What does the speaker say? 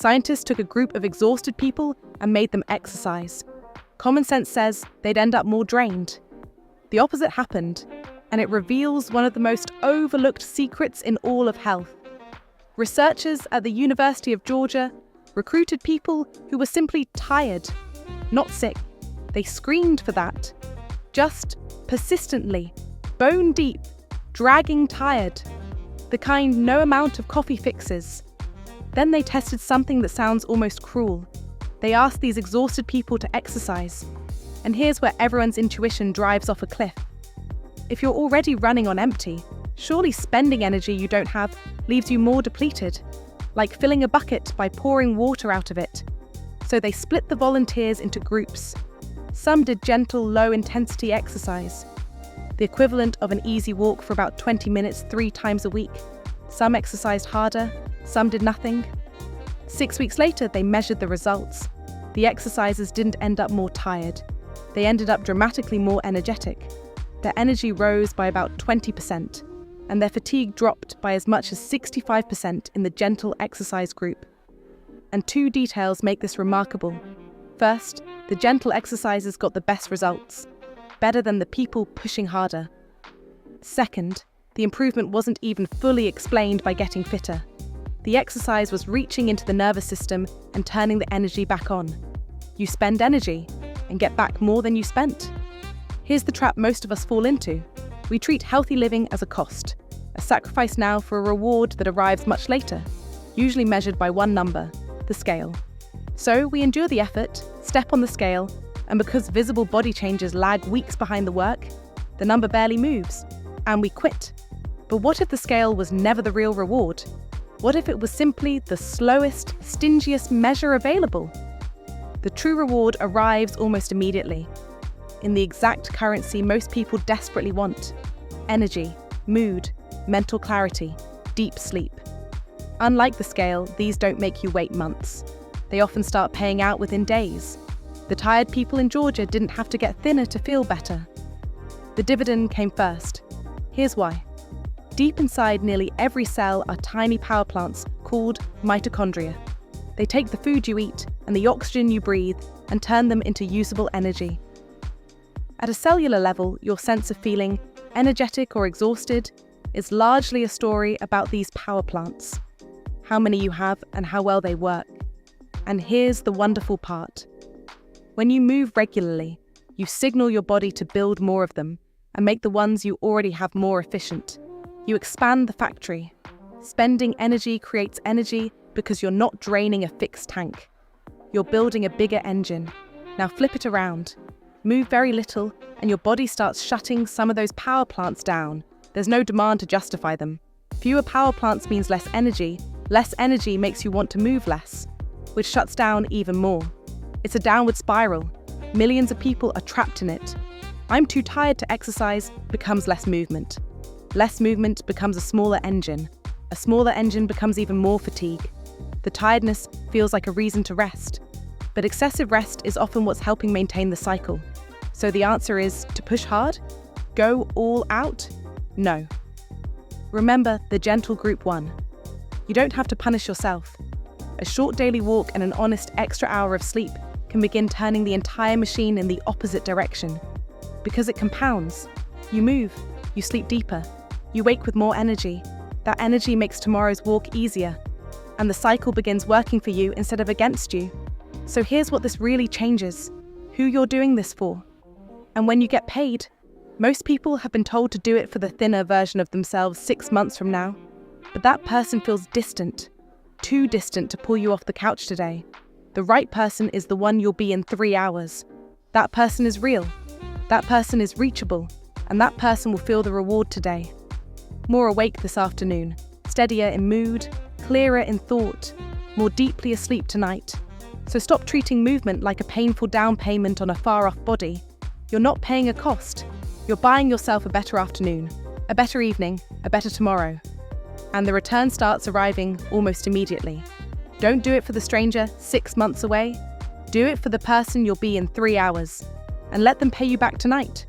Scientists took a group of exhausted people and made them exercise. Common sense says they'd end up more drained. The opposite happened, and it reveals one of the most overlooked secrets in all of health. Researchers at the University of Georgia recruited people who were simply tired, not sick. They screened for that. Just persistently, bone deep, dragging tired. The kind no amount of coffee fixes. Then they tested something that sounds almost cruel. They asked these exhausted people to exercise. And here's where everyone's intuition drives off a cliff. If you're already running on empty, surely spending energy you don't have leaves you more depleted, like filling a bucket by pouring water out of it. So they split the volunteers into groups. Some did gentle, low-intensity exercise, the equivalent of an easy walk for about 20 minutes 3 times a week. Some exercised harder, some did nothing. 6 weeks later, they measured the results. The exercisers didn't end up more tired. They ended up dramatically more energetic. Their energy rose by about 20%, and their fatigue dropped by as much as 65% in the gentle exercise group. And 2 details make this remarkable. First, the gentle exercisers got the best results, better than the people pushing harder. Second, the improvement wasn't even fully explained by getting fitter. The exercise was reaching into the nervous system and turning the energy back on. You spend energy and get back more than you spent. Here's the trap most of us fall into. We treat healthy living as a cost, a sacrifice now for a reward that arrives much later, usually measured by one number, the scale. So we endure the effort, step on the scale, and because visible body changes lag weeks behind the work, the number barely moves, and we quit. But what if the scale was never the real reward? What if it was simply the slowest, stingiest measure available? The true reward arrives almost immediately, in the exact currency most people desperately want: energy, mood, mental clarity, deep sleep. Unlike the scale, these don't make you wait months. They often start paying out within days. The tired people in Georgia didn't have to get thinner to feel better. The dividend came first. Here's why. Deep inside nearly every cell are tiny power plants called mitochondria. They take the food you eat and the oxygen you breathe and turn them into usable energy. At a cellular level, your sense of feeling energetic or exhausted is largely a story about these power plants, how many you have and how well they work. And here's the wonderful part. When you move regularly, you signal your body to build more of them and make the ones you already have more efficient. You expand the factory. Spending energy creates energy because you're not draining a fixed tank. You're building a bigger engine. Now flip it around. Move very little and your body starts shutting some of those power plants down. There's no demand to justify them. Fewer power plants means less energy. Less energy makes you want to move less, which shuts down even more. It's a downward spiral. Millions of people are trapped in it. I'm too tired to exercise becomes less movement. Less movement becomes a smaller engine. A smaller engine becomes even more fatigue. The tiredness feels like a reason to rest. But excessive rest is often what's helping maintain the cycle. So the answer is to push hard? Go all out? No. Remember the gentle group 1. You don't have to punish yourself. A short daily walk and an honest extra hour of sleep can begin turning the entire machine in the opposite direction. Because it compounds. You move, you sleep deeper, you wake with more energy. That energy makes tomorrow's walk easier, and the cycle begins working for you instead of against you. So here's what this really changes: who you're doing this for. And when you get paid, most people have been told to do it for the thinner version of themselves 6 months from now. But that person feels distant, too distant to pull you off the couch today. The right person is the one you'll be in 3 hours. That person is real. That person is reachable. And that person will feel the reward today. More awake this afternoon, steadier in mood, clearer in thought, more deeply asleep tonight. So stop treating movement like a painful down payment on a far-off body. You're not paying a cost. You're buying yourself a better afternoon, a better evening, a better tomorrow. And the return starts arriving almost immediately. Don't do it for the stranger 6 months away. Do it for the person you'll be in 3 hours. And let them pay you back tonight.